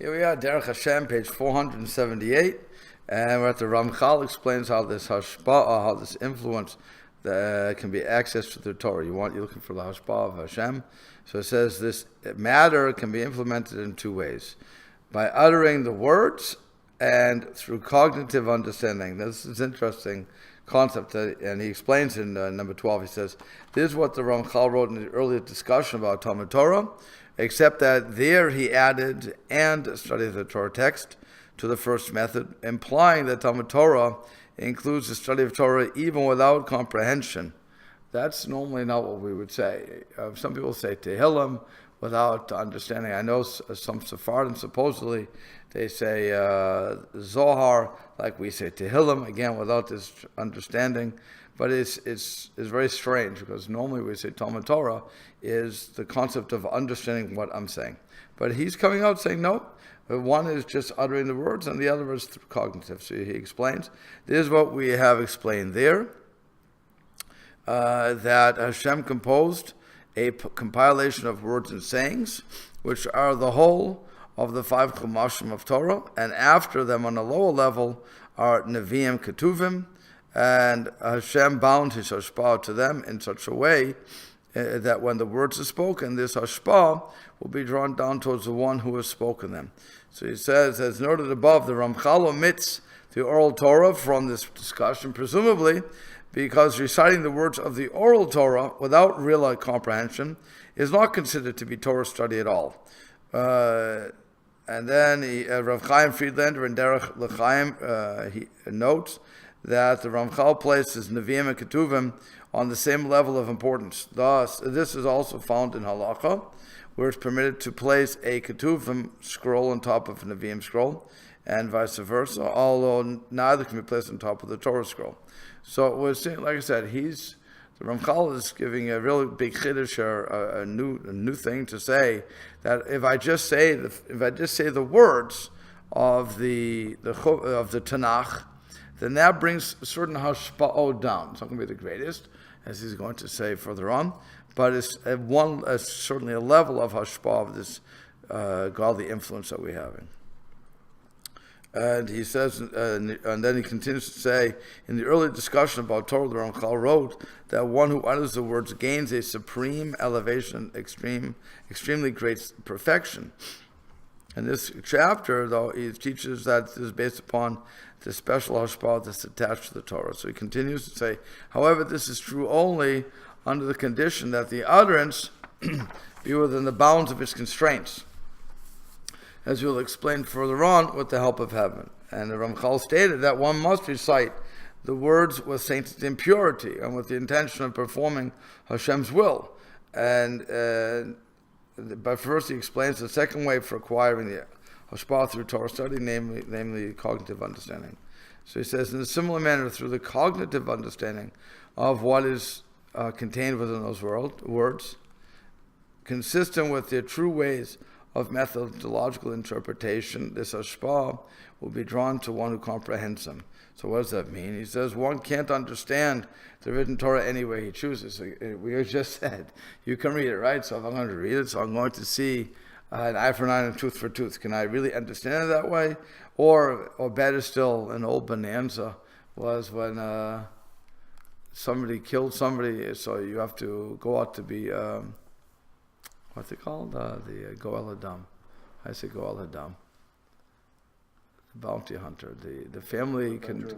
Here we are, Derech Hashem, page 478, and we're at the Ramchal explains how this haspaot, how this influence can be accessed to the Torah. You're looking for the haspaot of Hashem. So it says this matter can be implemented in two ways: by uttering the words and through cognitive understanding. This is an interesting concept, and he explains in number 12. He says, this is what the Ramchal wrote in the earlier discussion about Talmud Torah, except that there he added and study of the Torah text to the first method, implying that Talmud Torah includes the study of Torah even without comprehension. That's normally not what we would say. Some people say Tehillim without understanding. I know some Sephardim supposedly they say Zohar, like we say Tehillim, again without this understanding. But it's very strange, because normally we say Talmud Torah is the concept of understanding what I'm saying. But he's coming out saying no. One is just uttering the words, and the other is through cognitive. So he explains. This is what we have explained there, that Hashem composed a compilation of words and sayings, which are the whole of the 5 chumashim of Torah, and after them on a lower level are Nevi'im Ketuvim, and Hashem bound his haspaot to them in such a way that when the words are spoken, this haspaot will be drawn down towards the one who has spoken them. So he says, as noted above, the Ramchal omits the oral Torah from this discussion, presumably because reciting the words of the oral Torah without real comprehension is not considered to be Torah study at all. And then Rav Chaim Friedlander in Derech L'Chaim, he notes that the Ramchal places Nevi'im and Ketuvim on the same level of importance. Thus, this is also found in Halacha, where it's permitted to place a Ketuvim scroll on top of a Nevi'im scroll, and vice versa, although neither can be placed on top of the Torah scroll. So we're seeing, like I said, the Ramchal is giving a really big chiddush, or a new thing to say, that if I just say the words of the Tanakh, then that brings certain haspaot down. It's not going to be the greatest, as he's going to say further on, but it's certainly a level of haspaot of this godly influence that we're having. And he says, and then he continues to say, in the early discussion about Torah, the Ramchal wrote that one who utters the words gains a supreme elevation, extremely great perfection. In this chapter, though, he teaches that this is based upon the special haspaot that's attached to the Torah. So he continues to say, however, this is true only under the condition that the utterance be within the bounds of its constraints, as we'll explain further on, with the help of heaven. And the Ramchal stated that one must recite the words with sanctity and purity, and with the intention of performing Hashem's will. But first he explains the second way for acquiring the haspaot through Torah study, namely cognitive understanding. So he says, in a similar manner, through the cognitive understanding of what is contained within those words, consistent with their true ways of methodological interpretation, this haspaot will be drawn to one who comprehends them. So what does that mean? He says one can't understand the written Torah any way he chooses. We just said, you can read it, right? So if I'm going to read it, so I'm going to see an eye for an eye and tooth for tooth. Can I really understand it that way? Or better still, an old bonanza was when somebody killed somebody, so you have to go out to be... what's it called? The Goel Hadam. I say Goel Hadam. The bounty hunter. The family can.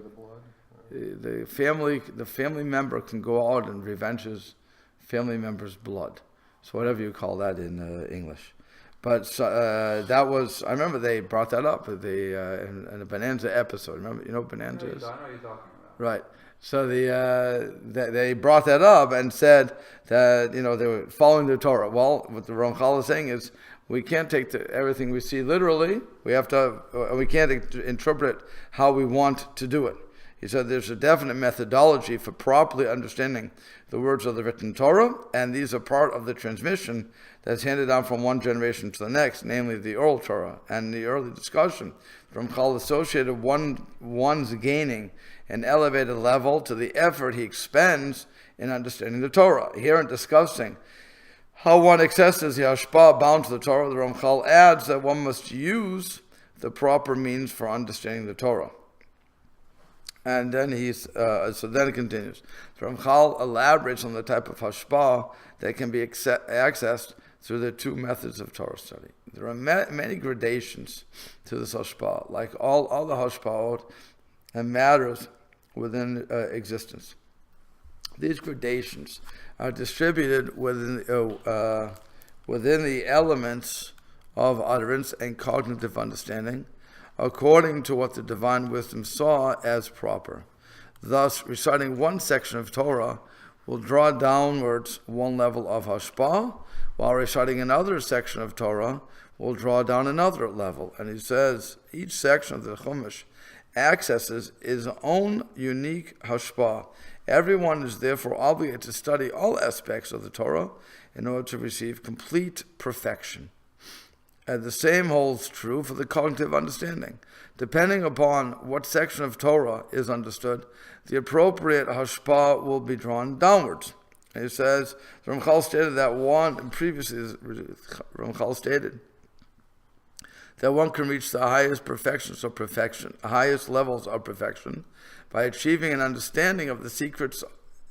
The family member can go out and revenge his family member's blood. So whatever you call that in English. But that was. I remember they brought that up in the Bonanza episode. Remember, you know what Bonanza is? I know what you're talking about. Right. So they brought that up and said that they were following the Torah. Well, what the Ramchal is saying is we can't take everything we see literally. We can't interpret it how we want to do it. He said there's a definite methodology for properly understanding the words of the written Torah, and these are part of the transmission that's handed down from one generation to the next, namely the oral Torah. And the early discussion, Ramchal associated one's gaining an elevated level to the effort he expends in understanding the Torah. Here in discussing how one accesses the hashpa bound to the Torah. The Ramchal adds that one must use the proper means for understanding the Torah. And then then it continues. The Ramchal elaborates on the type of hashpa that can be accessed through the two methods of Torah study. There are many gradations to this hashpa, like all the haspaot and matters within existence. These gradations are distributed within the elements of utterance and cognitive understanding, according to what the divine wisdom saw as proper. Thus, reciting one section of Torah will draw downwards one level of hashpa, while reciting another section of Torah will draw down another level. And he says each section of the Chumash accesses his own unique hashpa. Everyone is therefore obligated to study all aspects of the Torah in order to receive complete perfection. And the same holds true for the cognitive understanding. Depending upon what section of Torah is understood, the appropriate hashpa will be drawn downwards. And he says, Ramchal stated that one can reach the highest highest levels of perfection, by achieving an understanding of the secrets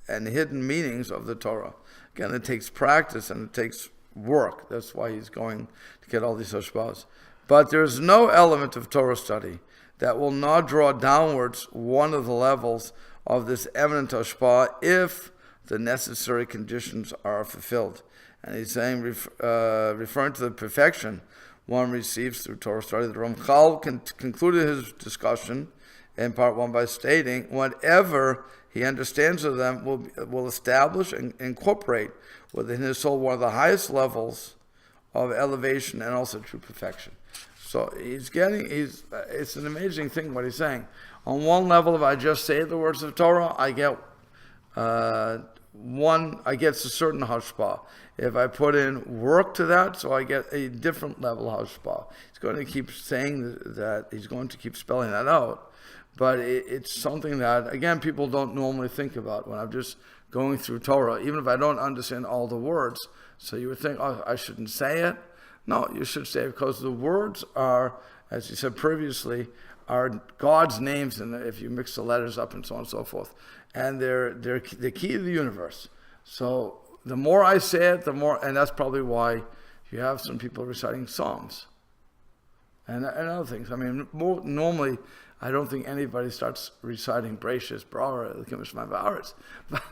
and hidden meanings of the Torah. Again, it takes practice and it takes work. That's why he's going to get all these hashpas. But there's no element of Torah study that will not draw downwards one of the levels of this eminent hashpa if the necessary conditions are fulfilled. And he's saying, referring to the perfection one receives through Torah study, the Ramchal concluded his discussion in part 1 by stating, whatever he understands of them will establish and incorporate within his soul one of the highest levels of elevation and also true perfection. So it's an amazing thing what he's saying. On one level, if I just say the words of Torah, I get a certain hashpa. If I put in work to that, so I get a different level hashpa. He's going to keep saying that, he's going to keep spelling that out. But it's something that, again, people don't normally think about when I'm just going through Torah, even if I don't understand all the words. So you would think, oh, I shouldn't say it. No, you should say it, because the words are, as you said previously, are God's names, and if you mix the letters up and so on and so forth. And they're the key to the universe. So the more I say it, the more, and that's probably why you have some people reciting psalms and other things. I mean, normally, I don't think anybody starts reciting Bereshis, Brara, L'Kimishma Ba'aretz. But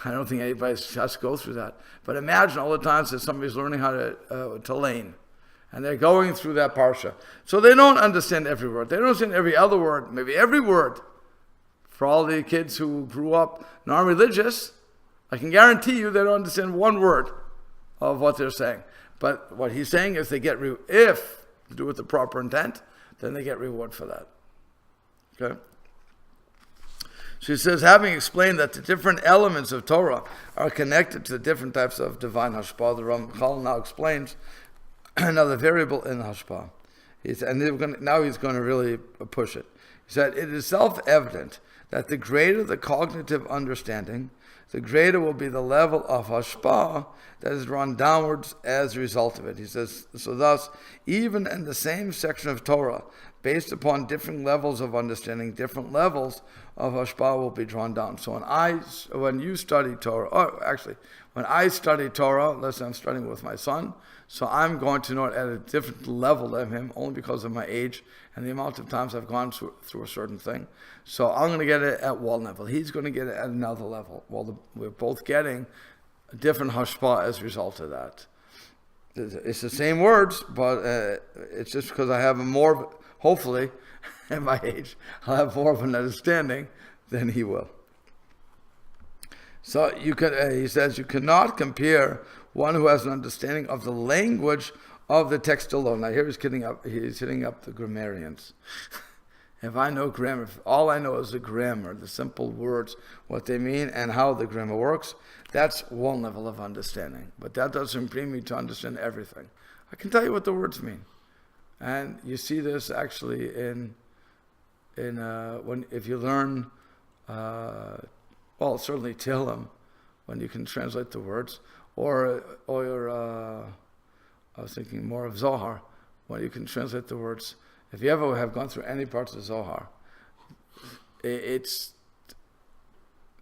I don't think anybody has to go through that. But imagine all the times that somebody's learning how to lane, and they're going through that parsha. So they don't understand every word. They don't understand every other word, maybe every word. For all the kids who grew up non-religious, I can guarantee you they don't understand one word of what they're saying. But what he's saying is they get, if they do it with the proper intent, then they get reward for that. Okay? She says, having explained that the different elements of Torah are connected to the different types of divine hashpa, the Ramchal now explains another variable in the hashpa. Now he's going to really push it. He said, it is self-evident that the greater the cognitive understanding, the greater will be the level of hashpa that is drawn downwards as a result of it. He says, so thus, even in the same section of Torah, based upon different levels of understanding, different levels of hashpa will be drawn down. So when you study Torah, when I study Torah, let's say I'm studying with my son, so I'm going to know it at a different level than him, only because of my age and the amount of times I've gone through a certain thing. So I'm going to get it at one level. He's going to get it at another level. Well, we're both getting a different hashpa as a result of that. It's the same words, but it's just because I have a more, hopefully, at my age, I'll have more of an understanding than he will. So he says, you cannot compare one who has an understanding of the language of the text alone. Now here he's hitting up the grammarians. If I know grammar, if all I know is the grammar, the simple words, what they mean and how the grammar works, that's one level of understanding. But that doesn't bring me to understand everything. I can tell you what the words mean. And you see this actually if you learn, certainly Tehillim, when you can translate the words, or I was thinking more of Zohar, when you can translate the words. If you ever have gone through any parts of Zohar, it's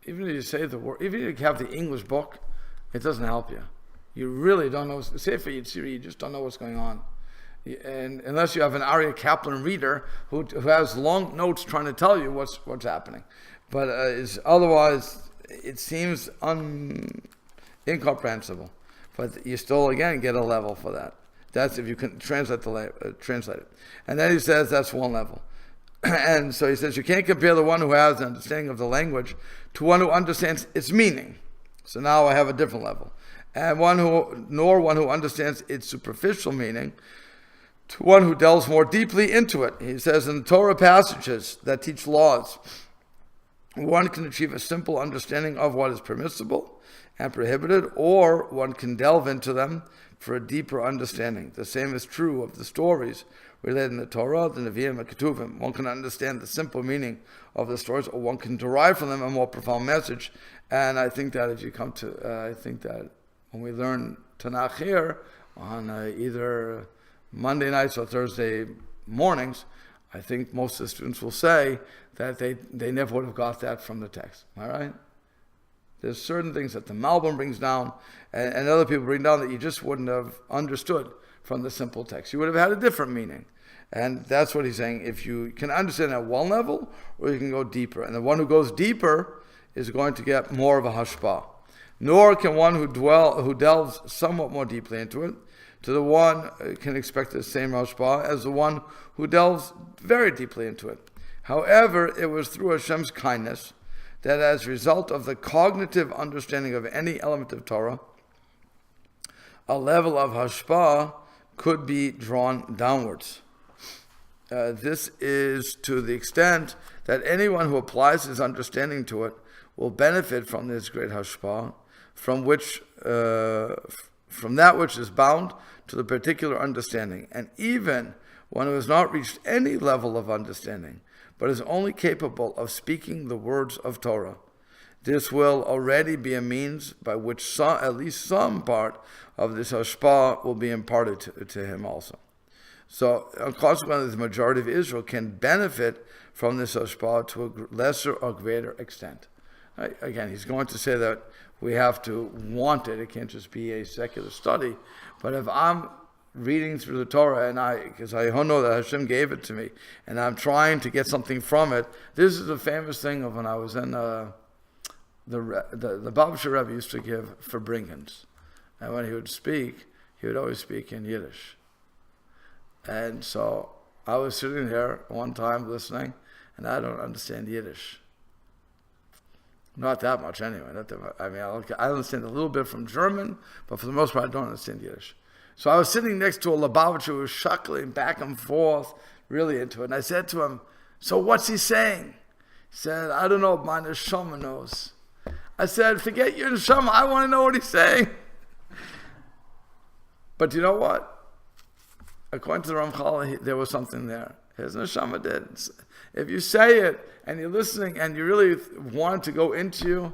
even if you say the word, even if you have the English book, it doesn't help you. You really don't know. Sefer Yitziri, you just don't know what's going on. And unless you have an Aryeh Kaplan reader who has long notes trying to tell you what's happening, but otherwise it seems incomprehensible. But you still again get a level for that. That's if you can translate it. And then he says that's one level. And so he says you can't compare the one who has an understanding of the language to one who understands its meaning. So now I have a different level, and one who understands its superficial meaning to one who delves more deeply into it. He says in the Torah passages that teach laws, one can achieve a simple understanding of what is permissible and prohibited, or one can delve into them for a deeper understanding. The same is true of the stories related in the Torah, the Nevi'im, and Ketuvim. One can understand the simple meaning of the stories, or one can derive from them a more profound message. And I think that if you come to, I think that when we learn Tanakh here on either Monday nights or Thursday mornings, I think most of the students will say that they never would have got that from the text. All right? There's certain things that the Malbim brings down and other people bring down that you just wouldn't have understood from the simple text. You would have had a different meaning. And that's what he's saying. If you can understand at one level, or you can go deeper. And the one who goes deeper is going to get more of a haspaot. Nor can one who delves somewhat more deeply into it, to the one can expect the same haspaot as the one who delves very deeply into it. However, it was through Hashem's kindness that as a result of the cognitive understanding of any element of Torah, a level of haspaot could be drawn downwards. This is to the extent that anyone who applies his understanding to it will benefit from this great haspaot, from that which is bound to the particular understanding. And even one who has not reached any level of understanding, but is only capable of speaking the words of Torah, this will already be a means by which at least some part of this haspaot will be imparted to him also. So, consequently, the majority of Israel can benefit from this haspaot to a lesser or greater extent. Again, he's going to say that we have to want it. It can't just be a secular study. But if I'm reading through the Torah, because I know that Hashem gave it to me, and I'm trying to get something from it, this is a famous thing of when I was in the Babasha Rebbe used to give for Brinkins. And when he would speak, he would always speak in Yiddish. And so I was sitting there one time listening, and I don't understand Yiddish. Not that much anyway. Not that much. I mean, I understand a little bit from German, but for the most part, I don't understand Yiddish. So I was sitting next to a Lubavitcher who was shuckling back and forth, really into it. And I said to him, so what's he saying? He said, I don't know, my neshama knows. I said, forget your neshama, I want to know what he's saying. But you know what? According to the Ramchal, there was something there. His neshama did. If you say it, and you're listening, and you really want it to go into you,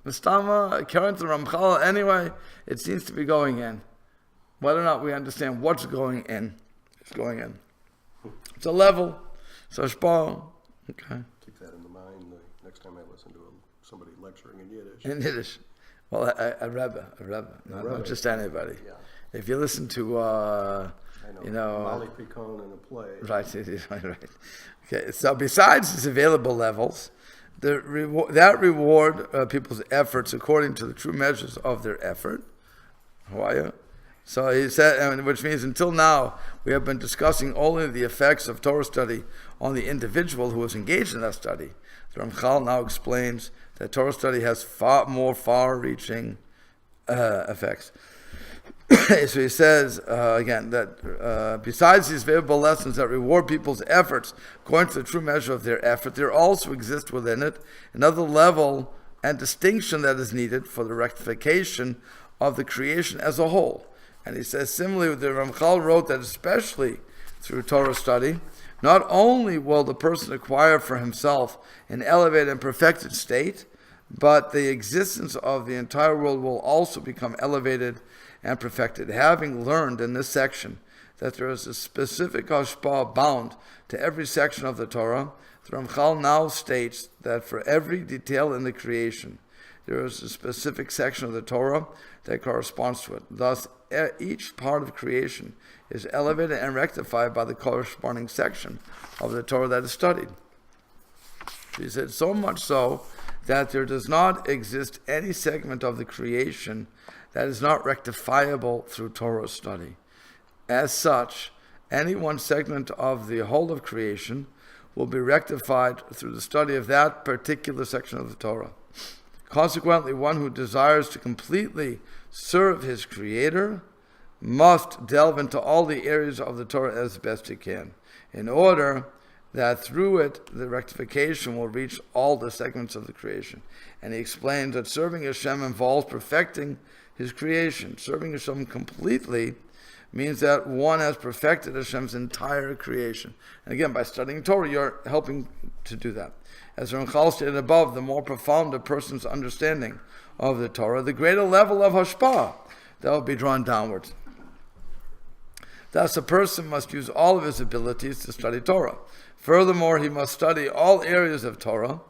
Mistama, according to the Ramchal, anyway, it seems to be going in. Whether or not we understand what's going in, it's going in. It's a level. It's a haspaot. Okay. Keep that in the mind next time I listen to somebody lecturing in Yiddish. In Yiddish. Well, a Rebbe, not just anybody. Yeah. If you listen to, Molly Picon in a play. Right. Okay, so besides these available levels, that reward people's efforts according to the true measures of their effort. How are you? So he said, which means until now, we have been discussing only the effects of Torah study on the individual who is engaged in that study. The Ramchal now explains that Torah study has far more far-reaching effects. So he says, again, that besides these variable lessons that reward people's efforts according to the true measure of their effort, there also exists within it another level and distinction that is needed for the rectification of the creation as a whole. And he says, similarly, the Ramchal wrote that especially through Torah study, not only will the person acquire for himself an elevated and perfected state, but the existence of the entire world will also become elevated and perfected. Having learned in this section that there is a specific haspaot bound to every section of the Torah, the Ramchal now states that for every detail in the creation, there is a specific section of the Torah that corresponds to it. Thus, each part of creation is elevated and rectified by the corresponding section of the Torah that is studied. He said, so much so that there does not exist any segment of the creation that is not rectifiable through Torah study. As such, any one segment of the whole of creation will be rectified through the study of that particular section of the Torah. Consequently, one who desires to completely serve his Creator must delve into all the areas of the Torah as best he can, in order that through it the rectification will reach all the segments of the creation. And he explains that serving Hashem involves perfecting his creation. Serving Hashem completely means that one has perfected Hashem's entire creation. And again, by studying Torah, you're helping to do that. As Ramchal stated above, the more profound a person's understanding of the Torah, the greater level of haspaot that will be drawn downwards. Thus, a person must use all of his abilities to study Torah. Furthermore, he must study all areas of Torah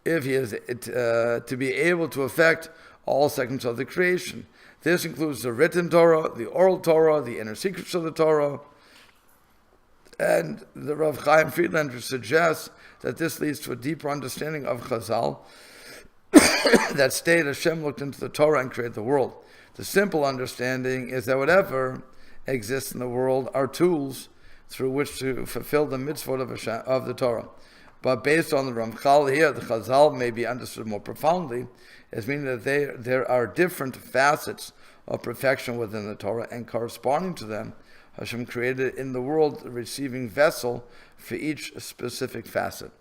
if he is to be able to affect all segments of the creation. This includes the written Torah, the oral Torah, the inner secrets of the Torah. And the Rav Chaim Friedlander suggests that this leads to a deeper understanding of Chazal that state Hashem looked into the Torah and created the world. The simple understanding is that whatever exists in the world are tools through which to fulfill the mitzvot of Hashem, of the Torah. But based on the Ramchal here, the Chazal may be understood more profoundly, as meaning that there are different facets of perfection within the Torah, and corresponding to them, Hashem created in the world a receiving vessel for each specific facet.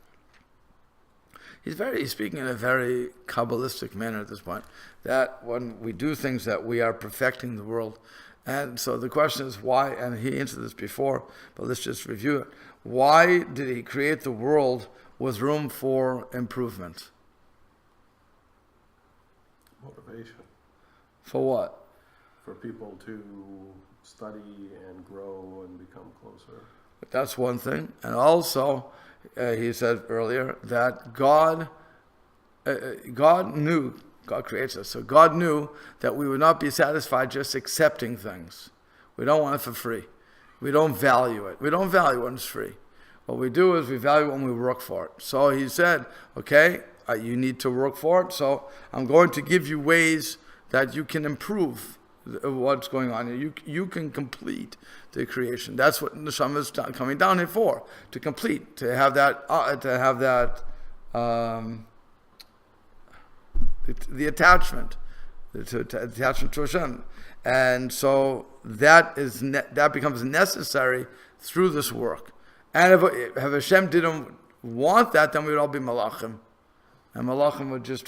He's speaking in a very Kabbalistic manner at this point, that when we do things that we are perfecting the world. And so the question is why, and he answered this before, but let's just review it. Why did he create the world with room for improvement? Motivation. For what? For people to study and grow and become closer. That's one thing. And also, he said earlier that God creates us. So God knew that we would not be satisfied just accepting things. We don't want it for free. We don't value it. We don't value when it's free. What we do is we value it when we work for it. So he said, okay, you need to work for it, so I'm going to give you ways that you can improve what's going on. You can complete the creation. That's what Neshama is coming down here for, to complete, to have that the attachment, attachment to Hashem. And so that becomes necessary through this work. And if Hashem didn't want that, then we would all be malachim. And malachim would just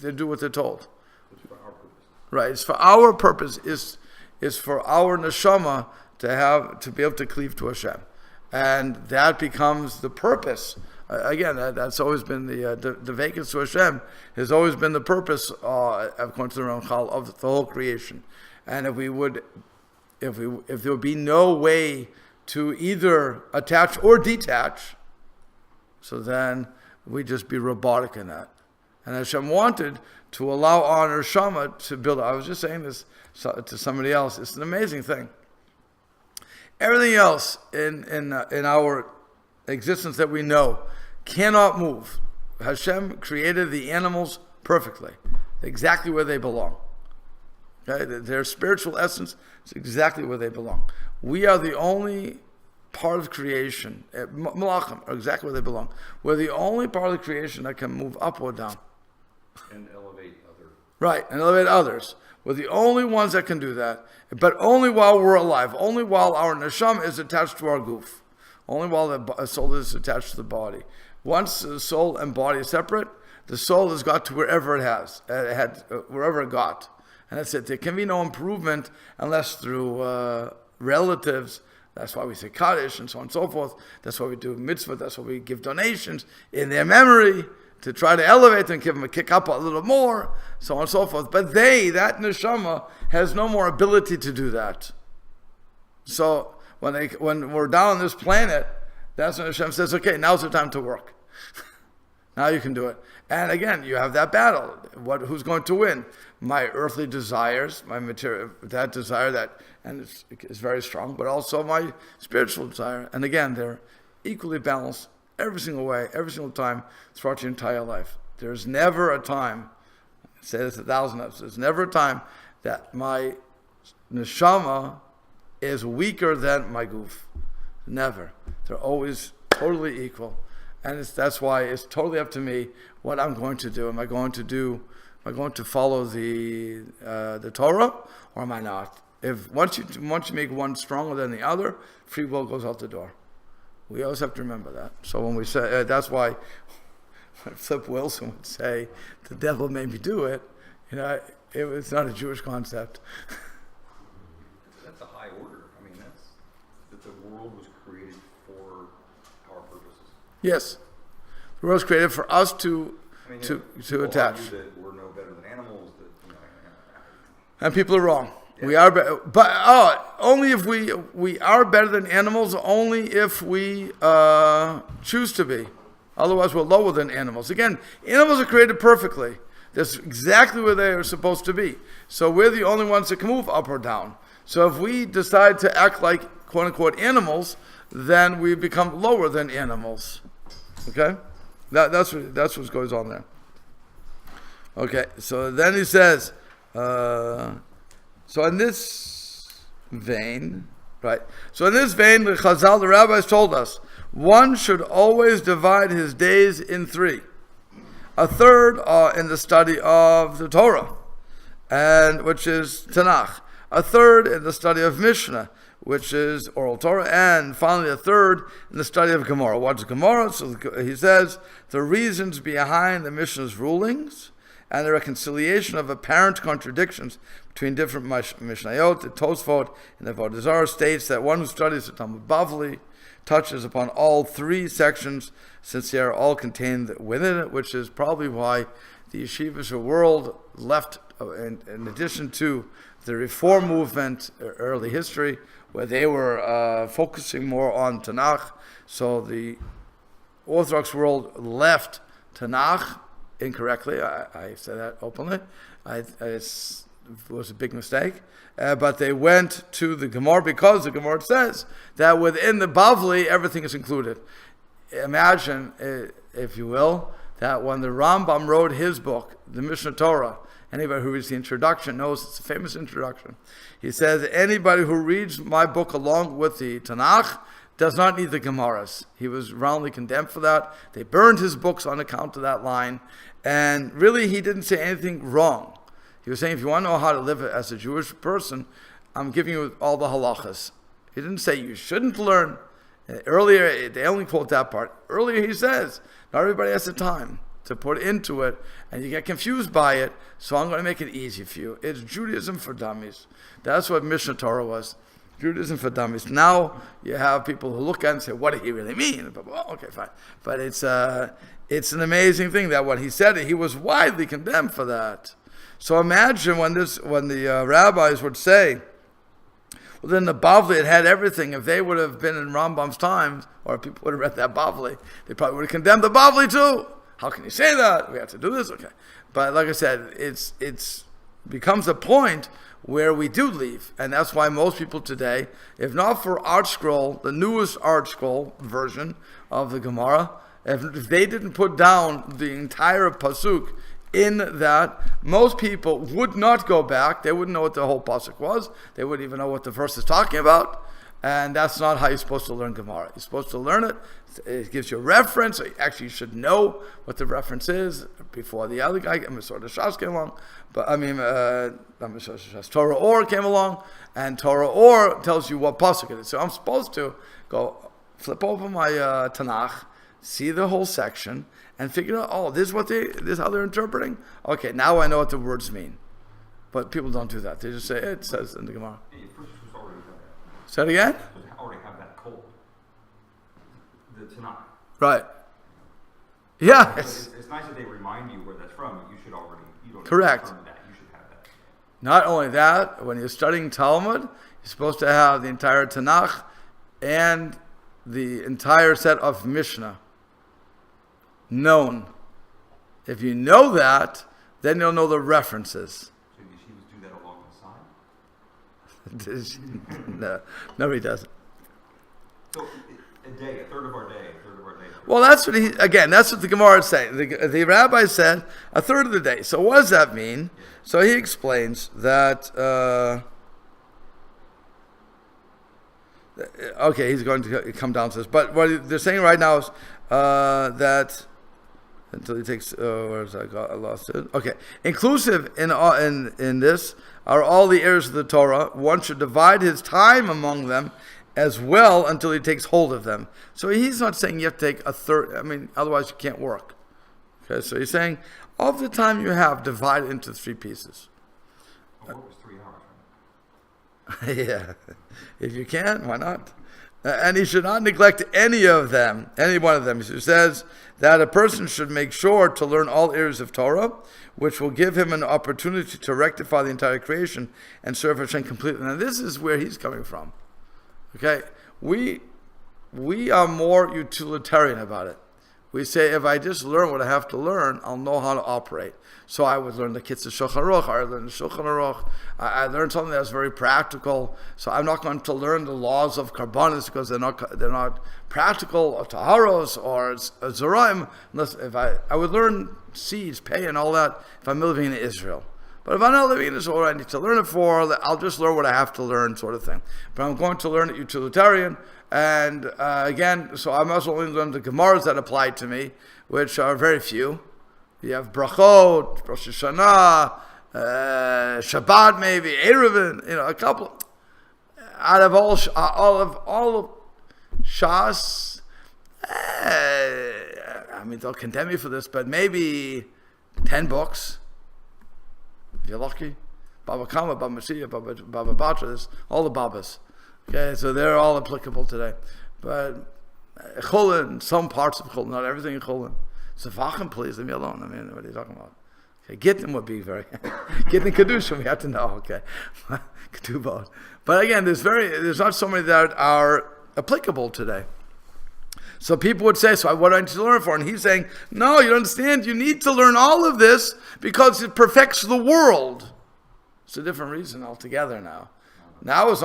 they do what they're told. It's for our purpose. Right, it's for our purpose, is for our neshama to be able to cleave to Hashem. And that becomes the purpose. Again, that's always been the vacancy to Hashem has always been the purpose, according to the Ramchal, of the whole creation. And if there would be no way to either attach or detach, so then we'd just be robotic in that. And Hashem wanted to allow our neshama to build. I was just saying this to somebody else. It's an amazing thing. Everything else in our existence that we know cannot move. Hashem created the animals perfectly, exactly where they belong. Okay? Their spiritual essence is exactly where they belong. We are the only part of creation, malachim are exactly where they belong. We're the only part of the creation that can move up or down. And elevate others. Right, and elevate others. We're the only ones that can do that, but only while we're alive, only while our neshama is attached to our goof, only while the soul is attached to the body. Once the soul and body are separate, the soul has got to wherever wherever it got. And that's it. There can be no improvement unless through relatives. That's why we say Kaddish and so on and so forth. That's why we do mitzvah. That's why we give donations in their memory. to try to elevate them, give them a kick up a little more, so on and so forth. But that neshama, has no more ability to do that. So when we're down on this planet, that's when Hashem says, okay, now's the time to work. Now you can do it. And again, you have that battle. Who's going to win? My earthly desires, my material, that desire and it's very strong, but also my spiritual desire. And again, they're equally balanced every single way, every single time throughout your entire life. There's never a time, I say this 1,000 times, there's never a time that my neshama is weaker than my goof. Never. They're always totally equal. And that's why it's totally up to me what I'm going to do. Am I going to follow the Torah, or am I not? If once you make one stronger than the other, free will goes out the door. We always have to remember that. So when we say that's why when Flip Wilson would say, "The devil made me do it," it's not a Jewish concept. That's a high order. I mean, that the world was created for our purposes. Yes, the world was created for us to attach. Argue that we're no better than animals. And people are wrong. Yeah. We are, but only if we are better than animals. Only if we choose to be. Otherwise, we're lower than animals. Again, animals are created perfectly. That's exactly where they are supposed to be. So we're the only ones that can move up or down. So if we decide to act like quote unquote animals, then we become lower than animals. Okay, that's what goes on there. Okay, so then he says. So in this vein, the Chazal, the rabbis told us, one should always divide his days in 3. A third in the study of the Torah, which is Tanakh. A third in the study of Mishnah, which is oral Torah, and finally a third in the study of Gemara. What's Gemara? So he says the reasons behind the Mishnah's rulings and the reconciliation of apparent contradictions between different Mishnayot. The Tosfot in the Avodah Zarah states that one who studies the Talmud Bavli touches upon all 3 sections, since they are all contained within it, which is probably why the yeshivas world left, in addition to the Reform movement, early history, where they were focusing more on Tanakh. So the Orthodox world left Tanakh incorrectly. I say that openly. It was a big mistake. But they went to the Gemara because the Gemara says that within the Bavli, everything is included. Imagine, if you will, that when the Rambam wrote his book, the Mishnah Torah, anybody who reads the introduction knows it's a famous introduction. He says, anybody who reads my book along with the Tanakh does not need the Gemaras. He was roundly condemned for that. They burned his books on account of that line. And really, he didn't say anything wrong. He was saying, if you want to know how to live as a Jewish person, I'm giving you all the halachas. He didn't say you shouldn't learn. Earlier, they only quote that part. Earlier, he says, not everybody has the time to put into it, and you get confused by it, so I'm going to make it easy for you. It's Judaism for dummies. That's what Mishnah Torah was. Judaism for dummies. Now you have people who look at it and say, what did he really mean? But, well, okay, fine. But it's an amazing thing that when he said it, he was widely condemned for that. So imagine when the rabbis would say, well, then the Bavli, it had everything. If they would have been in Rambam's times, or people would have read that Bavli, they probably would have condemned the Bavli too. How can you say that? We have to do this? Okay. But like I said, it's becomes a point where we do leave. And that's why most people today, if not for Art Scroll, the newest Art Scroll version of the Gemara, if they didn't put down the entire Pasuk in that, most people would not go back. They wouldn't know what the whole pasuk was. They wouldn't even know what the verse is talking about. And that's not how you're supposed to learn Gemara. You're supposed to learn it. It gives you a reference. So you should know what the reference is before the other guy, Torah Shas came along. But Torah Or came along, and Torah Or tells you what pasuk it is. So I'm supposed to go flip over my Tanakh, see the whole section, and figure out, oh, this is how they're interpreting? Okay, now I know what the words mean. But people don't do that. They just say, it says in the Gemara. Say it again? I already have that cold. The Tanakh. Right. Yeah. It's nice that they remind you where that's from, but you don't Correct. Need to that. You should have that. Not only that, when you're studying Talmud, you're supposed to have the entire Tanakh and the entire set of Mishnah known. If you know that, then you'll know the references. So yeshivas do that along the side? No, he doesn't. So a third of our day. Well, that's what that's what the Gemara is saying. The rabbi said a third of the day. So what does that mean? So he explains that, okay, he's going to come down to this. But what they're saying right now is that, until he takes, where is that? I lost it. Okay. Inclusive in this are all the heirs of the Torah. One should divide his time among them as well until he takes hold of them. So he's not saying you have to take a third. I mean, otherwise you can't work. Okay, so he's saying of the time you have, divide it into 3 pieces. Well, what was 3 hours? Right? Yeah, if you can, why not? And he should not neglect any one of them. He says that a person should make sure to learn all areas of Torah, which will give him an opportunity to rectify the entire creation and serve Hashem completely. Now this is where he's coming from. Okay, we are more utilitarian about it. We say, if I just learn what I have to learn, I'll know how to operate. So I would learn the Kitzur Shulchan Aruch, I learned the Shulchan Aruch, I learned something that's very practical. So I'm not going to learn the laws of Karbanis because they're not practical, or Taharos, or Zeraim, unless if I would learn seeds, pay, and all that if I'm living in Israel. But if I'm not living in Israel, I need to learn it I'll just learn what I have to learn, sort of thing. But I'm going to learn it utilitarian. And again, so I must only learn the Gemaras that apply to me, which are very few. You have Brachot, Rosh Hashanah, Shabbat maybe, Eruvin, a couple. Out of all of Shas, I mean, they'll condemn you for this, but maybe 10 books. If you're lucky. Baba Kama, Baba Mashiach, Baba Batra, all the Babas. Okay, so they're all applicable today. But Chulin, some parts of Chulin, not everything in Chulin. Sefachim, please, leave me alone. I mean, what are you talking about? Okay, Gittin would be very... Gittin Kedusha, we have to know, okay. Ketubot. But again, there's not so many that are applicable today. So people would say, so what do I need to learn for? And he's saying, no, you don't understand. You need to learn all of this because it perfects the world. It's a different reason altogether now. Now it's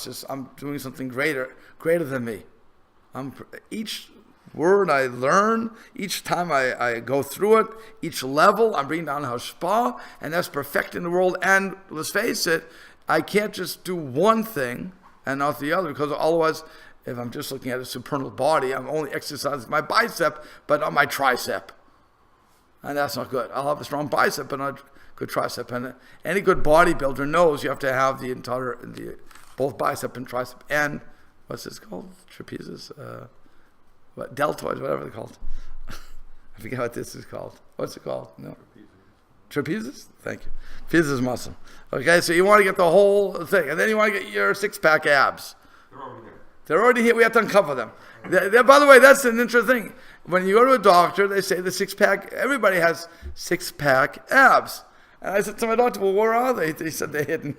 just, I'm doing something greater than me. Each word I learn, each time I go through it, each level, I'm bringing down haspaot, and that's perfecting the world. And let's face it, I can't just do one thing and not the other, because otherwise, if I'm just looking at a supernal body, I'm only exercising my bicep, but not my tricep. And that's not good. I'll have a strong bicep, but not good tricep. And any good bodybuilder knows you have to have both bicep and tricep and, what's this called? Trapezes? Deltoids, whatever they're called. I forget what this is called. What's it called? No. Trapezes? Thank you. Trapezes muscle. Okay, so you want to get the whole thing. And then you want to get your 6-pack abs. They're already there. They're already here. We have to uncover them. By the way, that's an interesting thing. When you go to a doctor, they say the 6-pack, everybody has 6-pack abs. And I said to my doctor, well, where are they? He said they're hidden.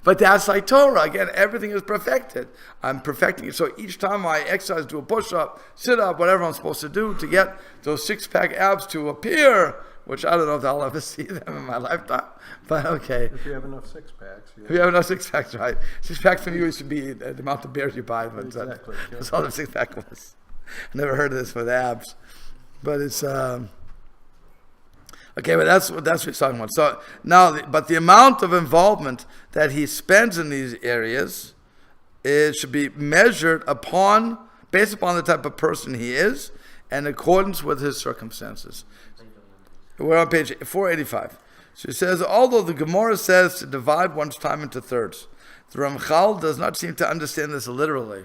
But that's like Torah. Again, everything is perfected. I'm perfecting it. So each time I exercise, do a push-up, sit-up, whatever I'm supposed to do to get those 6-pack abs to appear, which I don't know if I'll ever see them in my lifetime. But okay. If you have enough 6-packs. If you have enough 6-packs, right. 6-packs from you used to be the amount of beers you buy. But exactly. That's all the 6-pack was. I never heard of this with abs. But it's... Okay, but that's what he's talking about. So now, but the amount of involvement that he spends in these areas, it should be measured based upon the type of person he is, and in accordance with his circumstances. We're on page 485. So he says, although the Gemara says to divide one's time into thirds, the Ramchal does not seem to understand this literally.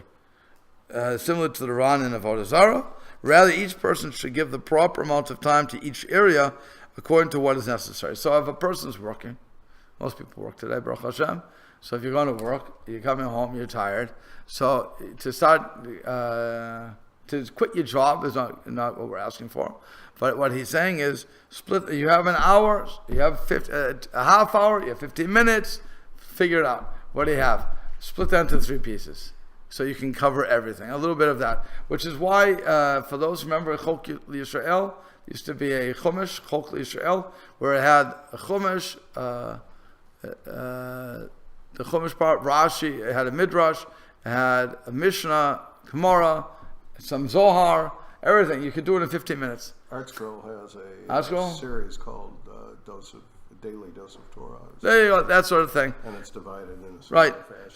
Similar to the Ran in Avodah Zarah, rather each person should give the proper amount of time to each area according to what is necessary. So if a person's working, most people work today, Baruch Hashem. So if you're going to work, you're coming home, you're tired. So to start To quit your job is not what we're asking for. But what he's saying is, split. You have an hour, you have a half hour, you have 15 minutes, figure it out. What do you have? Split that into 3 pieces. So you can cover everything. A little bit of that. Which is why, for those who remember Chok Yisrael, used to be a Chumash, Chok Yisrael, where it had a Chumash, the Chumash part, Rashi, it had a Midrash, it had a Mishnah, Gemara, some Zohar, everything. You could do it in 15 minutes. ArtScroll has ArtScroll? a series called Daily Dose of Torah. There you go, that sort of thing. And it's divided in a certain Right. fashion.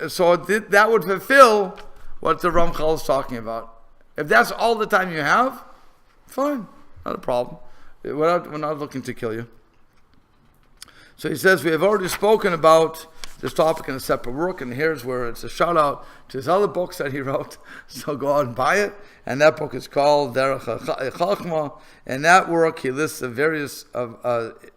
So that would fulfill what the Ramchal is talking about. If that's all the time you have, fine, not a problem. We're not looking to kill you. So he says, we have already spoken about this topic in a separate work, and here's where it's a shout out to his other books that he wrote. So go out and buy it. And that book is called Derech. In that work, he lists the various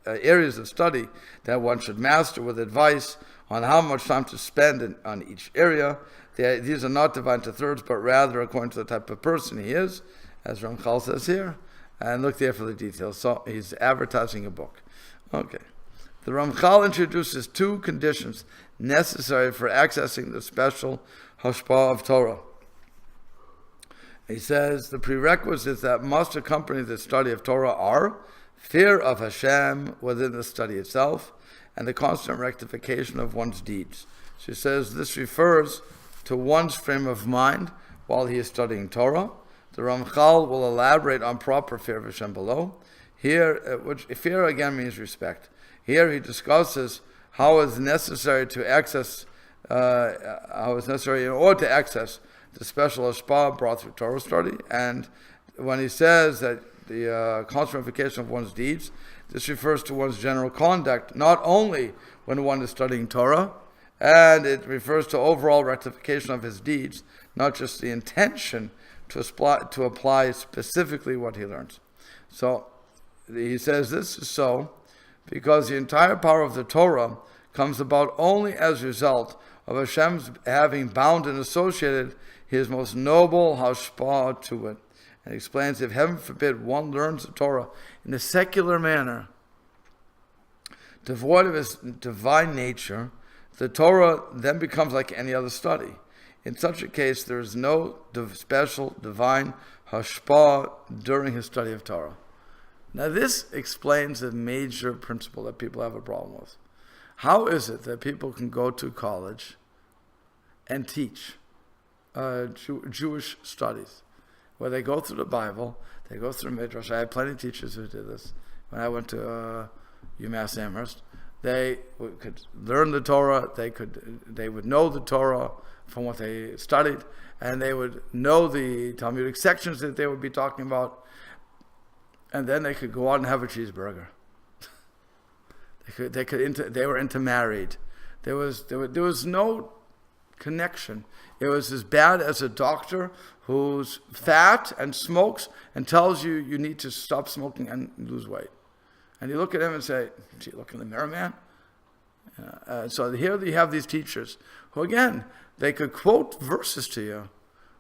areas of study that one should master with advice on how much time to spend on each area. These are not divided into thirds, but rather according to the type of person he is, as Ramchal says here. And look there for the details. So he's advertising a book. Okay. The Ramchal introduces 2 conditions necessary for accessing the special haspaot of Torah. He says the prerequisites that must accompany the study of Torah are fear of Hashem within the study itself and the constant rectification of one's deeds. She says this refers to one's frame of mind while he is studying Torah. The Ramchal will elaborate on proper fear of Hashem below. Here, which fear again means respect. Here he discusses how it's necessary to access, in order to access the special haspaot brought through Torah study. And when he says that the concentrification of one's deeds, this refers to one's general conduct, not only when one is studying Torah, and it refers to overall rectification of his deeds, not just the intention to apply specifically what he learns. So he says this is so because the entire power of the Torah comes about only as a result of Hashem's having bound and associated his most noble haspaot to it. And he explains, if heaven forbid one learns the Torah in a secular manner, devoid of its divine nature, the Torah then becomes like any other study. In such a case, there is no special divine haspaot during his study of Torah. Now this explains a major principle that people have a problem with. How is it that people can go to college and teach Jewish studies, where they go through the Bible, they go through Midrash? I had plenty of teachers who did this. When I went to UMass Amherst, they could learn the Torah, they would know the Torah from what they studied, and they would know the Talmudic sections that they would be talking about, and then they could go out and have a cheeseburger. They were intermarried. There was no connection. It was as bad as a doctor who's fat and smokes and tells you you need to stop smoking and lose weight. And you look at him and say, gee, look in the mirror, man. So here you have these teachers who, again, they could quote verses to you,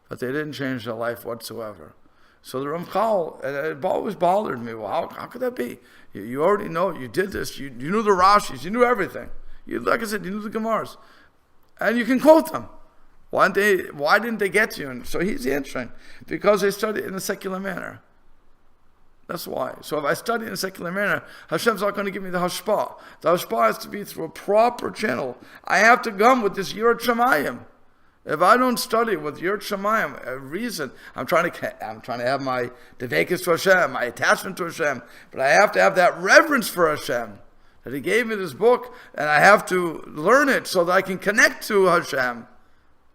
but they didn't change their life whatsoever. So the Ramchal, it always bothered me. Well, how could that be? You already know, you did this, you knew the Rashis, you knew everything. Like I said, you knew the Gemaras. And you can quote them. Why didn't they get you? And so he's answering, because they studied in a secular manner. That's why. So if I study in a secular manner, Hashem's not going to give me the haspaot. The haspaot has to be through a proper channel. I have to come with this Yirat Shamayim. If I don't study with Yirat Shamayim, a reason, I'm trying to have my Derech to Hashem, my attachment to Hashem, but I have to have that reverence for Hashem, that He gave me this book, and I have to learn it so that I can connect to Hashem.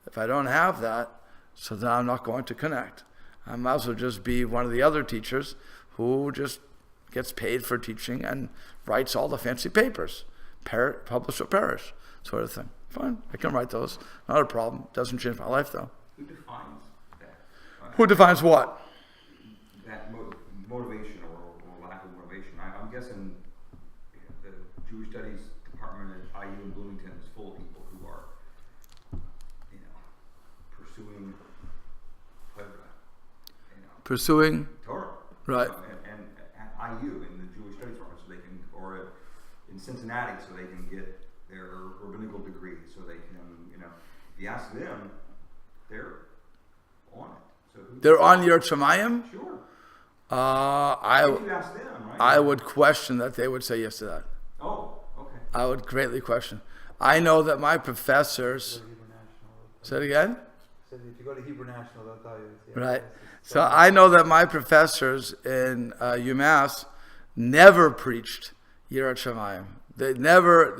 If I don't have that, so then I'm not going to connect. I might as well just be one of the other teachers who just gets paid for teaching and writes all the fancy papers, publish or perish, sort of thing. Fine, I can write those. Not a problem. Doesn't change my life, though. Who defines that? Who defines what? That motivation or lack of motivation. I'm guessing the Jewish Studies department at IU in Bloomington is full of people who are, pursuing Pursuing? Torah. Right. And at IU in the Jewish Studies Department, so they can, or in Cincinnati, so they can get their rabbinical degree, so they can, if you ask them, they're on it. So They're on Yirat Shamayim? Sure. I If you ask them, right? I would question that they would say yes to that. Oh, okay. I would greatly question. I know that my professors. Say it again? So if you go to Hebrew National, they'll tell you. Right. So I know that my professors in UMass never preached Yirat Shamayim. They never.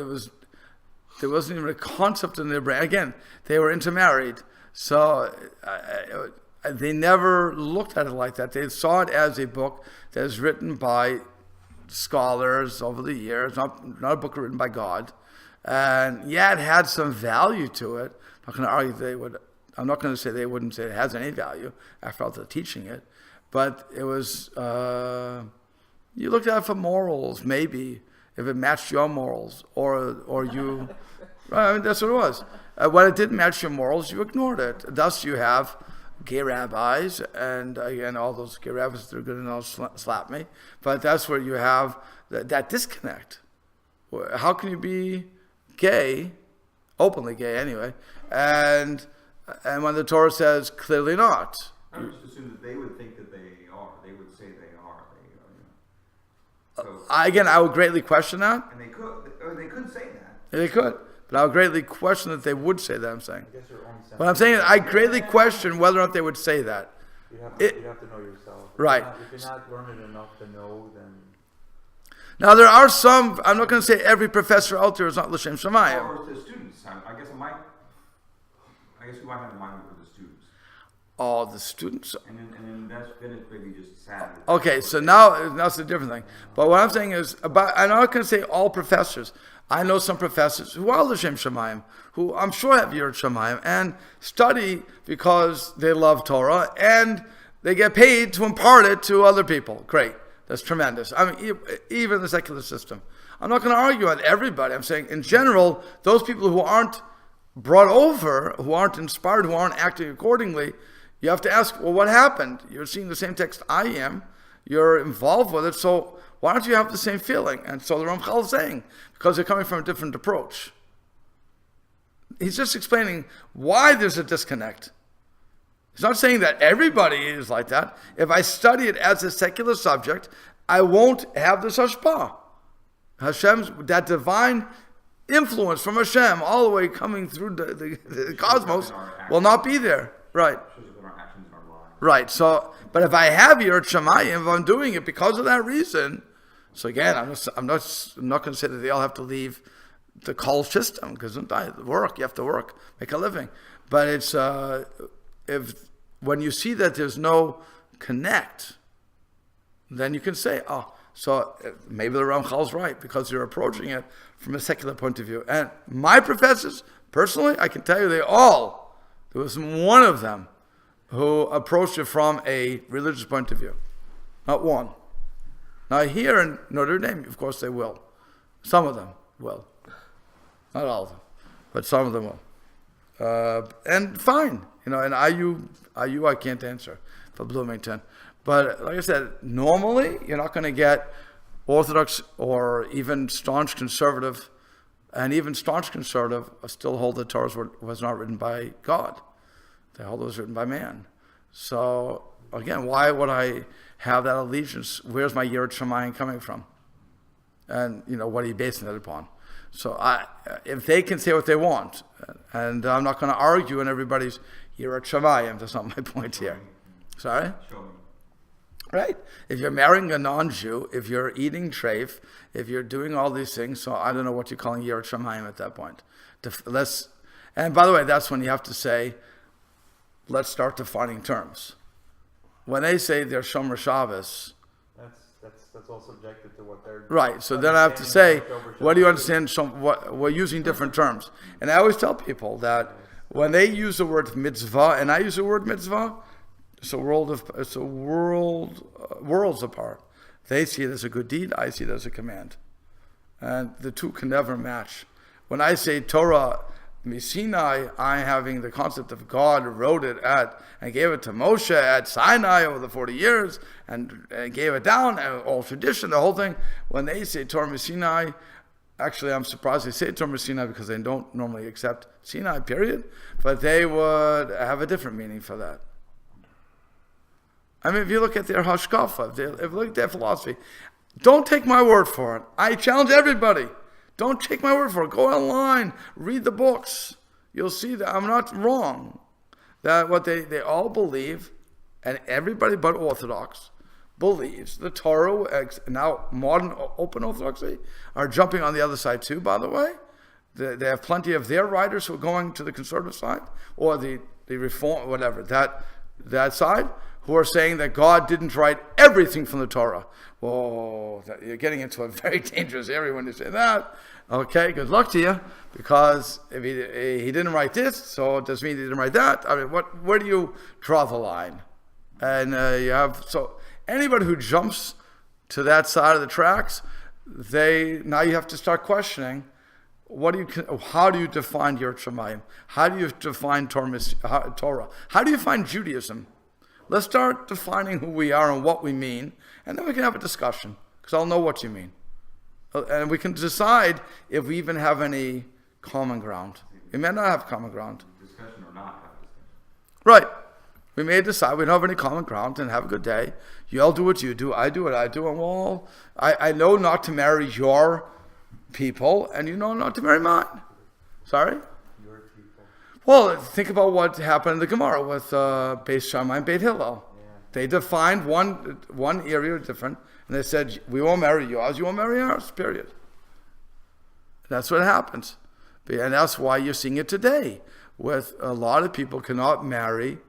There wasn't even a concept in their brain. Again, they were intermarried, so they never looked at it like that. They saw it as a book that is written by scholars over the years, not a book written by God. And yeah, it had some value to it. I'm not going to argue they would. I'm not going to say they wouldn't say it has any value after all they're teaching it, but it was. You looked at it for morals, maybe if it matched your morals, or you. Right, I mean, that's what it was. When it didn't match your morals, you ignored it. Thus, you have gay rabbis, and again, all those gay rabbis that are going to slap me. But that's where you have that disconnect. How can you be gay, openly gay anyway, and when the Torah says clearly not? I would just assume that they would think that they are. They would say they are. So, I would greatly question that. and they could say that. They could, but I would greatly question that they would say that. I'm saying. I guess you're only What I'm saying is, I greatly question whether or not they would say that. you have to know yourself. Right. If you're not learned enough to know, then Now there are some. I'm not going to say every professor out there is not l'shem shamayim. Or the students. I guess we might have in mind for the students. All the students. And then then it's maybe just sad. Okay, so now that's a different thing. But what I'm saying is I'm not going to say all professors. I know some professors who are l'shem shamayim, who I'm sure have yirat shamayim and study because they love Torah and they get paid to impart it to other people. Great, that's tremendous. I mean, even the secular system. I'm not going to argue on everybody. I'm saying in general, those people who aren't brought over, who aren't inspired, who aren't acting accordingly, you have to ask, well, what happened? You're seeing the same text I am. You're involved with it, so why don't you have the same feeling? And so the Ramchal is saying, because they're coming from a different approach. He's just explaining why there's a disconnect. He's not saying that everybody is like that. If I study it as a secular subject, I won't have this haspaot. Hashem's, that divine influence from Hashem all the way coming through the cosmos will not be there. Right. Right. So, but if I have yirat shamayim, if I'm doing it because of that reason, so again, I'm not going to say that they all have to leave the call system because work, you have to work, make a living. But it's when you see that there's no connect, then you can say, oh, so maybe the Ramchal's right because you're approaching it from a secular point of view. And my professors, personally, I can tell you there was one of them who approached it from a religious point of view. Not one. Now here in Notre Dame, of course they will. Some of them will. Not all of them, but some of them will. And fine. And IU I can't answer for Bloomington. But like I said, normally you're not going to get Orthodox or even staunch conservative, and even staunch conservative still hold that Torah was not written by God. They hold it was written by man. So again, why would I have that allegiance? Where's my yirat shamayim coming from? And what are you basing it upon? So if they can say what they want, and I'm not going to argue in everybody's yirat shamayim, that's not my point here. Sorry? Right? If you're marrying a non-Jew, if you're eating treif, if you're doing all these things, so I don't know what you're calling yirat shamayim at that point. And by the way, that's when you have to say, let's start defining terms. When they say they're Shomer Shabbos, that's all subjective to what they're right. So then I have to say, what do you understand? We're using different terms, and I always tell people that when they use the word mitzvah, and I use the word mitzvah, it's worlds apart. They see it as a good deed. I see it as a command, and the two can never match. When I say Torah, Sinai, I having the concept of God wrote it and gave it to Moshe at Sinai over the 40 years and gave it down, and all tradition, the whole thing. When they say Torah Sinai, actually I'm surprised they say Torah Sinai because they don't normally accept Sinai, period. But they would have a different meaning for that. I mean, if you look at their hashkafa, if you look at their philosophy, don't take my word for it. I challenge everybody. Don't take my word for it. Go online, read the books. You'll see that I'm not wrong. That what they all believe, and everybody but Orthodox believes, the Torah, now modern open Orthodoxy, are jumping on the other side too, by the way. They have plenty of their writers who are going to the conservative side, or the reform, whatever, that side, who are saying that God didn't write everything from the Torah. Whoa, you're getting into a very dangerous area when you say that. Okay, good luck to you, because if he didn't write this, so it doesn't mean he didn't write that. I mean, where do you draw the line? And so anybody who jumps to that side of the tracks, now you have to start questioning. How do you define Yeret Shamayim? How do you define Torah? How do you define Judaism? Let's start defining who we are and what we mean, and then we can have a discussion, because I'll know what you mean. And we can decide if we even have any common ground. We may not have common ground. Discussion or not have discussion. Right. We may decide we don't have any common ground and have a good day. You all do what you do, I do what I do, and I know not to marry your people, and you know not to marry mine. Sorry? Your people. Well, think about what happened in the Gemara with Beis Shammai and Beit Hillel. Yeah. They defined one area different, and they said, we won't marry yours, you won't marry ours, period. That's what happens. And that's why you're seeing it today, with a lot of people cannot marry.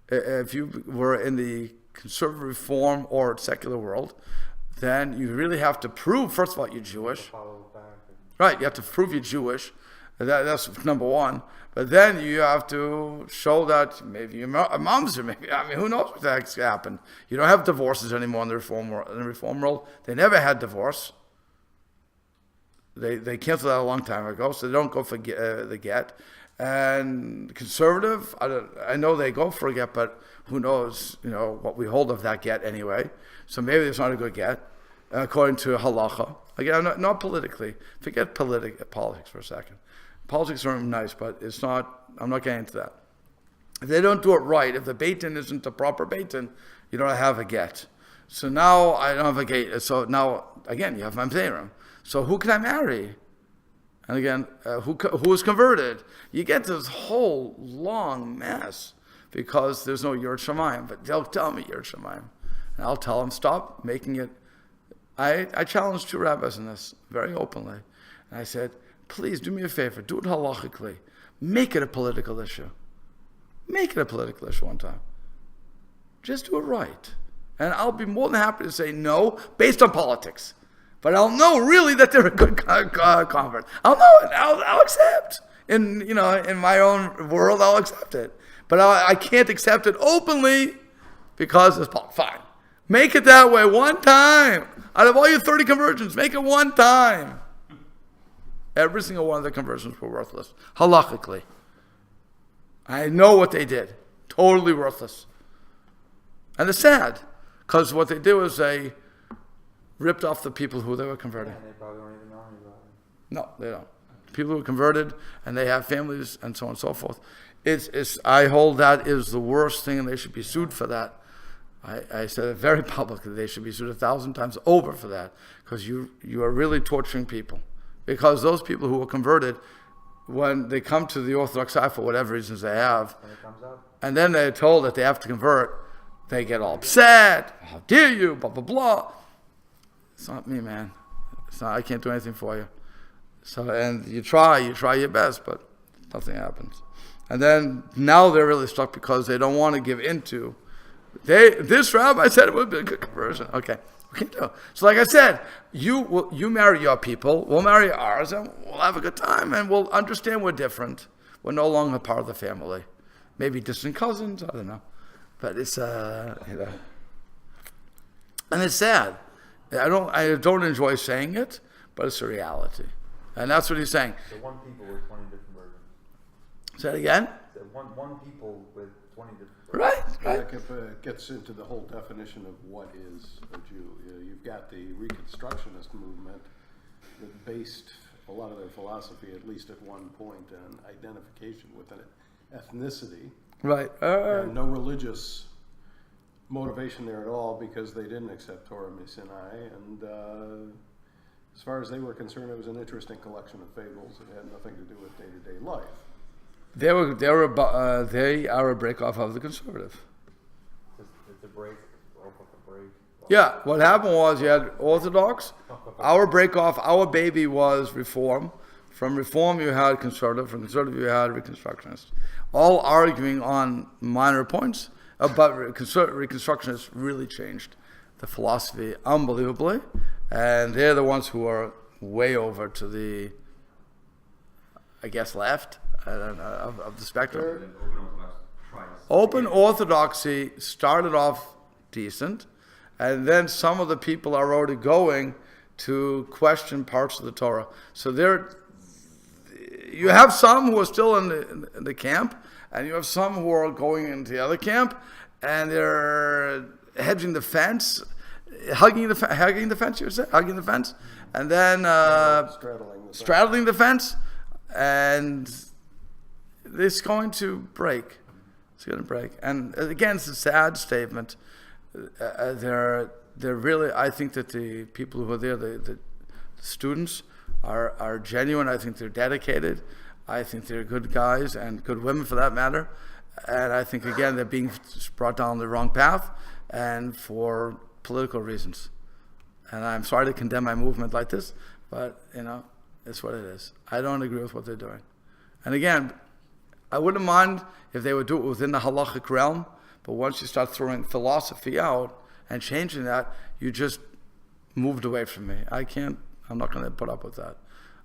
If you were in the conservative reform or secular world, then you really have to prove, first of all, you're Jewish. Follow back. Right, you have to prove you're Jewish. That's number one. But then you have to show that maybe your moms are maybe, I mean, who knows what the heck's happened. You don't have divorces anymore in the reform world. They never had divorce. They canceled that a long time ago, so they don't go for the get. And conservative, I know they go for a get, but who knows, what we hold of that get anyway. So maybe it's not a good get, according to halacha. Again, not politically. Forget politics for a second. Politics are nice, but it's not. I'm not getting into that. If they don't do it right, if the Beit Din isn't the proper Beit Din, you don't have a get. So now I don't have a get. So now again, you have Mamzerim. So who can I marry? And again, who is converted? You get this whole long mess because there's no Yeret Shamayim. But they'll tell me Yeret Shamayim, and I'll tell them stop making it. I challenged two rabbis in this very openly, and I said, please do me a favor, do it halachically, make it a political issue. Make it a political issue one time. Just do it right, and I'll be more than happy to say no based on politics. But I'll know really that they're a good convert. I'll know it. I'll accept. In my own world, I'll accept it. But I can't accept it openly because it's fine. Make it that way one time. Out of all your 30 conversions, make it one time. Every single one of the conversions were worthless. Halachically. I know what they did. Totally worthless. And it's sad. Because what they did was they ripped off the people who they were converting. Yeah, they probably don't even know any about it. No, they don't. People who are converted and they have families and so on and so forth. I hold that is the worst thing, and they should be sued for that. I said it very publicly. They should be sued 1,000 times over for that, because you are really torturing people. Because those people who are converted, when they come to the Orthodox side for whatever reasons they have, When it comes out. and then they're told that they have to convert, they get all upset. How dare you? Blah blah blah. It's not me, man. It's not. I can't do anything for you. So, and you try your best, but nothing happens. And then now they're really stuck because they don't want to give into. This rabbi said it would be a good conversion. Okay, we can do. So, like I said, you marry your people, we'll marry ours, and we'll have a good time, and we'll understand we're different. We're no longer part of the family. Maybe distant cousins. I don't know, but it's and it's sad. I don't enjoy saying it, but it's a reality. And that's what he's saying. So one people with 20 different versions. Say it again. One people with 20 different. Right. Like if it gets into the whole definition of what is a Jew. You've got the Reconstructionist movement that based a lot of their philosophy, at least at one point, on identification with an ethnicity. Right. And no religious motivation there at all because they didn't accept Torah Sinai. And as far as they were concerned, it was an interesting collection of fables that had nothing to do with day-to-day life. They are a break off of the conservative. It's a break. Off of a break. Yeah, what happened was you had Orthodox. Our break off, our baby was Reform. From Reform you had Conservative. From Conservative you had Reconstructionist. All arguing on minor points, but Reconstructionists really changed the philosophy unbelievably, and they're the ones who are way over to the, I guess, left of the spectrum. Open Orthodoxy started off decent, and then some of the people are already going to question parts of the Torah. So you have some who are still in the camp, and you have some who are going into the other camp, and they're hedging the fence, hugging the fence. You say hugging the fence, and then straddling the fence, and it's going to break. It's going to break. And again, it's a sad statement. They're really. I think that the people who are there, the students, are genuine. I think they're dedicated. I think they're good guys and good women for that matter. And I think again they're being brought down the wrong path, and for political reasons. And I'm sorry to condemn my movement like this, but it's what it is. I don't agree with what they're doing. And again, I wouldn't mind if they would do it within the halachic realm, but once you start throwing philosophy out and changing that, you just moved away from me. I'm not going to put up with that.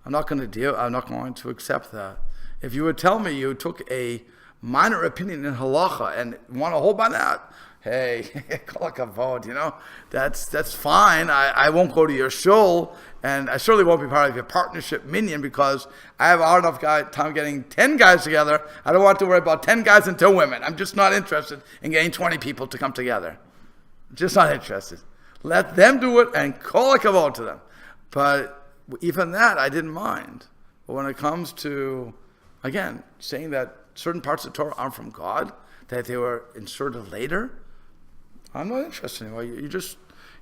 I'm not going to accept that. If you would tell me you took a minor opinion in halacha and want to hold by that, hey, kol hakavod, that's fine. I won't go to your shul, and I certainly won't be part of your partnership minyan because I have a hard enough time getting 10 guys together. I don't want to worry about 10 guys and 2 women. I'm just not interested in getting 20 people to come together. Just not interested. Let them do it and kol hakavod to them. But even that, I didn't mind. But when it comes to, again, saying that certain parts of Torah aren't from God, that they were inserted later, I'm not interested anymore. You just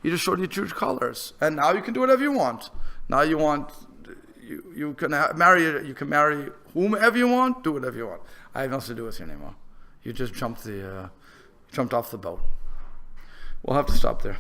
showed your Jewish colors, and now you can do whatever you want. Now you can marry whomever you want, do whatever you want. I have nothing to do with you anymore. You just jumped off the boat. We'll have to stop there.